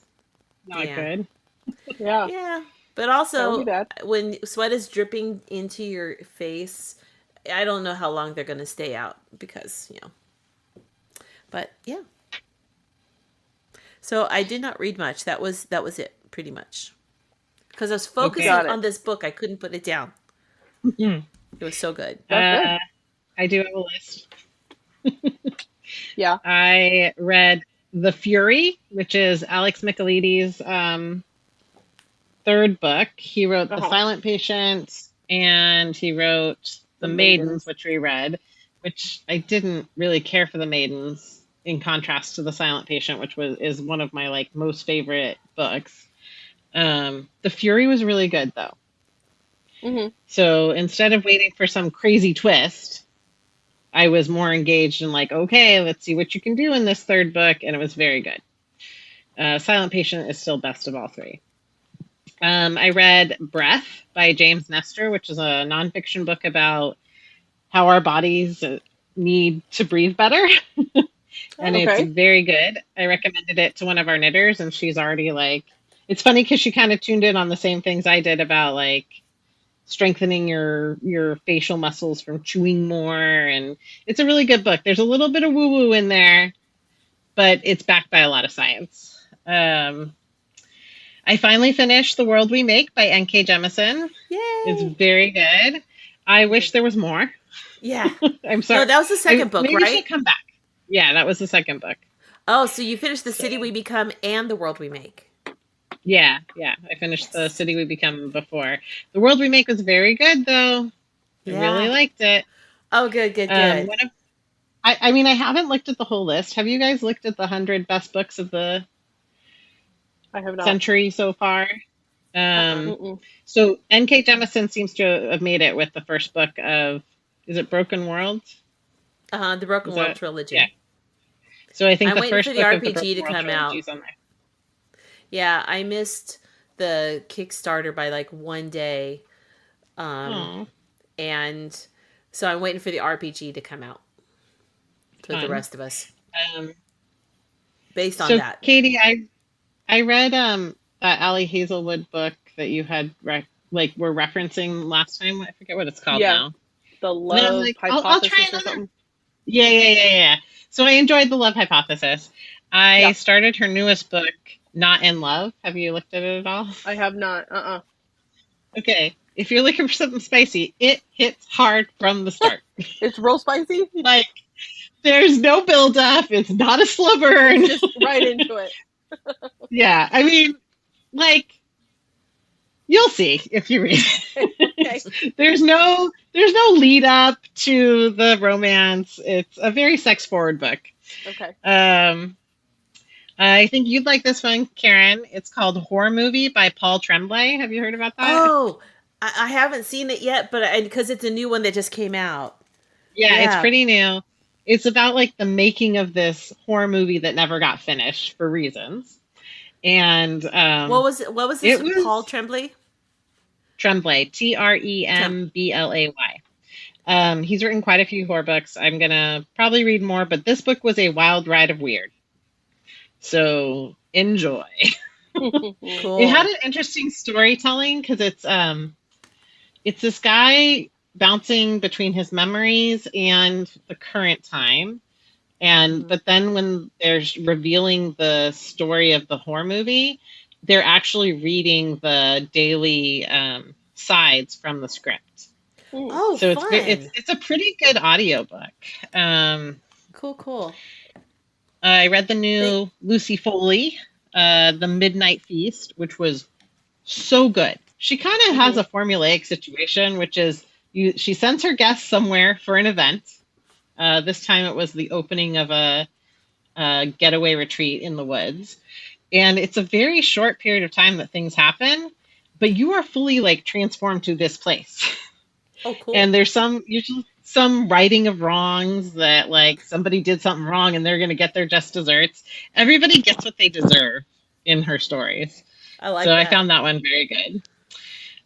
not yeah. good. Yeah, Yeah. But that would be also, bad. when sweat is dripping into your face, I don't know how long they're going to stay out because, But yeah. So I did not read much. That was it, pretty much. Because I was focusing Okay. Got it. on this book, I couldn't put it down. Mhm. It was so good. That's good. I do have a list. Yeah. I read The Fury, which is Alex Michaelides' third book. He wrote The Uh-huh. Silent Patient, and he wrote The Maidens, which we read, which I didn't really care for The Maidens in contrast to The Silent Patient, which is one of my most favorite books. The Fury was really good though. Mm-hmm. So instead of waiting for some crazy twist, I was more engaged in okay, let's see what you can do in this third book, and it was very good. Silent Patient is still best of all three. I read Breath by James Nestor, which is a nonfiction book about how our bodies need to breathe better. And Okay. it's very good. I recommended it to one of our knitters, and she's already it's funny because she kind of tuned in on the same things I did about strengthening your facial muscles from chewing more, and it's a really good book. There's a little bit of woo woo in there, but it's backed by a lot of science. I finally finished The World We Make by N.K. Jemisin. Yay! It's very good. I wish there was more. Yeah. I'm sorry. No, that was the second book, maybe right? she'll come back. Yeah, that was the second book. Oh, so you finished The City We Become and The World We Make. Yeah. I finished The City We Become before. The World We Make was very good, though. I really liked it. Oh, good. I mean, I haven't looked at the whole list. Have you guys looked at the 100 best books of the I have not. century so far? Mm-mm. So N.K. Jemisin seems to have made it with the first book of, is it Broken World? The Broken World trilogy. Yeah. So I think I'm the waiting first for the book of the RPG Broken to World come out. trilogy is on there. Yeah, I missed the Kickstarter by one day. And so I'm waiting for the RPG to come out for the rest of us. Based on that. Katie, I read that Allie Hazelwood book that you had were referencing last time. I forget what it's called now. The Love Hypothesis I'll try or something. Yeah. So I enjoyed The Love Hypothesis. I started her newest book, Not in Love. Have you looked at it at all? I have not. Okay. If you're looking for something spicy, it hits hard from the start. It's real spicy? There's no build-up. It's not a slow burn. It's just right into it. Yeah. I mean, you'll see if you read it. Okay. There's no lead up to the romance. It's a very sex-forward book. Okay. I think you'd like this one, Karin. It's called Horror Movie by Paul Tremblay. Have you heard about that? Oh, I haven't seen it yet, but because it's a new one that just came out. Yeah, it's pretty new. It's about the making of this horror movie that never got finished for reasons. And what was this? It was Paul Tremblay? Tremblay, Tremblay. He's written quite a few horror books. I'm gonna probably read more, but this book was a wild ride of weird. So enjoy. Cool. It had an interesting storytelling because it's this guy bouncing between his memories and the current time. But then when they're revealing the story of the horror movie, they're actually reading the daily sides from the script. Oh, so fun. It's a pretty good audiobook. Cool. I read the new Lucy Foley, The Midnight Feast, which was so good. She kind of has a formulaic situation, which is She sends her guests somewhere for an event. This time it was the opening of a getaway retreat in the woods. And it's a very short period of time that things happen, but you are fully like transformed to this place. Oh, cool. And there's usually some righting of wrongs that like somebody did something wrong and they're going to get their just desserts. Everybody gets what they deserve in her stories. I So like I that. found that one very good.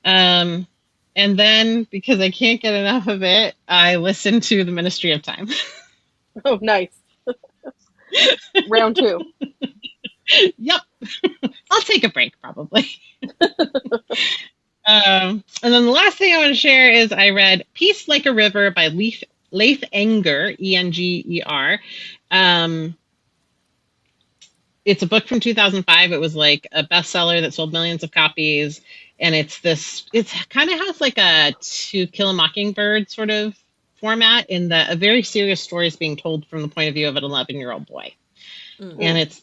Um, and then because I can't get enough of it, I listened to The Ministry of Time. Oh, nice. Round two. Yep, I'll take a break probably. And then the last thing I want to share is I read Peace Like a River by Leif Enger, Enger. Um, it's a book from 2005. It was like a bestseller that sold millions of copies. And it's kind of has like a To Kill a Mockingbird sort of format in that a very serious story is being told from the point of view of an 11-year-old boy. Mm. And it's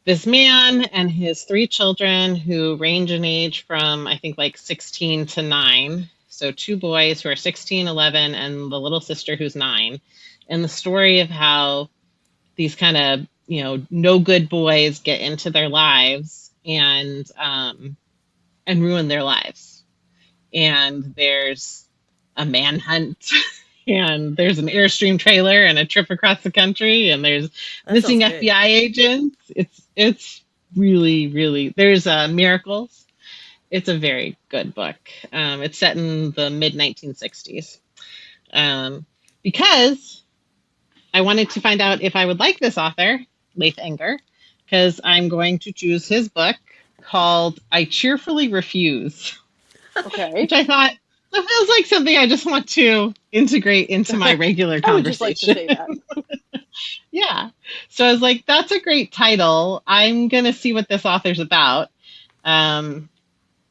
this man and his three children who range in age from, I think, like 16 to 9. So two boys who are 16, 11, and the little sister who's 9. And the story of how these kind of, no good boys get into their lives and ruin their lives. And there's a manhunt and there's an Airstream trailer and a trip across the country and there's That missing sounds good. FBI agents. It's really, really, there's miracles. It's a very good book. It's set in the mid 1960s. Because I wanted to find out if I would like this author, Leif Enger, because I'm going to choose his book called I Cheerfully Refuse, Okay. which I thought that feels like something I just want to integrate into my regular I would just like to conversation. say that. Yeah. So I was like, that's a great title. I'm going to see what this author's about. And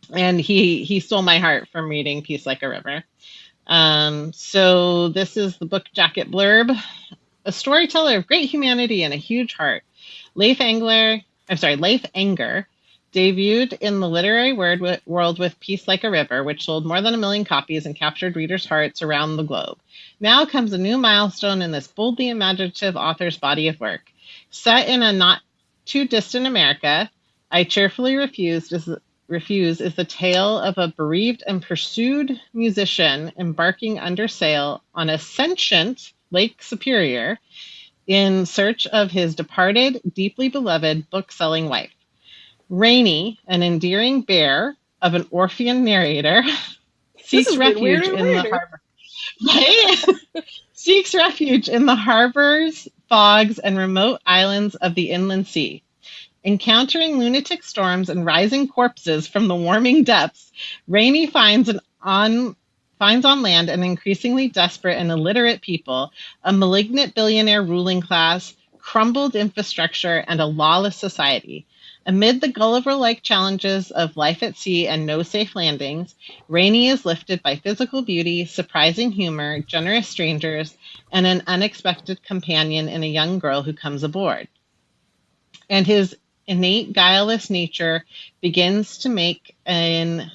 he stole my heart from reading Peace Like a River. So this is the book jacket blurb. A storyteller of great humanity and a huge heart. Leif Enger debuted in the literary world with Peace Like a River, which sold more than 1 million copies and captured readers' hearts around the globe. Now comes a new milestone in this boldly imaginative author's body of work. Set in a not too distant America, I Cheerfully Refuse is the tale of a bereaved and pursued musician embarking under sail on a sentient Lake Superior in search of his departed, deeply beloved book-selling wife. Rainy, an endearing bear of an Orphean narrator, This seeks is getting refuge weirder and in the weirder. harbor. Right? Seeks refuge in the harbors, fogs, and remote islands of the inland sea. Encountering lunatic storms and rising corpses from the warming depths, Rainey finds on land an increasingly desperate and illiterate people, a malignant billionaire ruling class, crumbled infrastructure, and a lawless society. Amid the Gulliver-like challenges of life at sea and no safe landings, Rainey is lifted by physical beauty, surprising humor, generous strangers, and an unexpected companion in a young girl who comes aboard. And his innate guileless nature begins to make an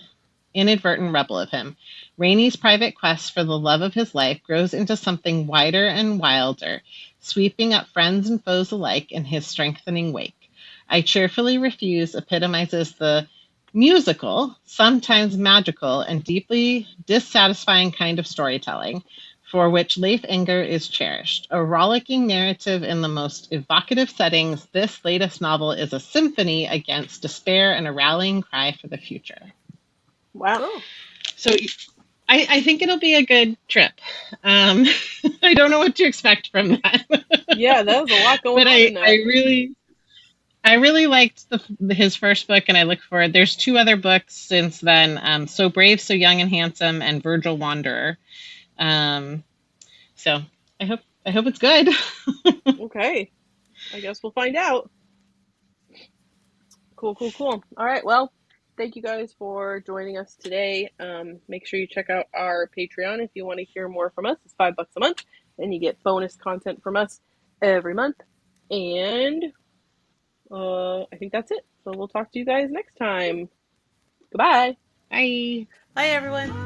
inadvertent rebel of him. Rainey's private quest for the love of his life grows into something wider and wilder, sweeping up friends and foes alike in his strengthening wake. I Cheerfully Refuse epitomizes the musical, sometimes magical, and deeply dissatisfying kind of storytelling for which Leif Enger is cherished. A rollicking narrative in the most evocative settings, this latest novel is a symphony against despair and a rallying cry for the future. Wow. Cool. So I think it'll be a good trip. I don't know what to expect from that. Yeah, that was a lot going But on in that. I really liked his first book, and I look forward. There's 2 other books since then: So Brave, So Young and Handsome, and Virgil Wanderer. So I hope it's good. Okay. I guess we'll find out. Cool, cool, cool. All right. Well, thank you guys for joining us today. Make sure you check out our Patreon if you want to hear more from us. It's $5 a month, and you get bonus content from us every month. And I think that's it. So we'll talk to you guys next time. Goodbye. Bye. Bye, everyone.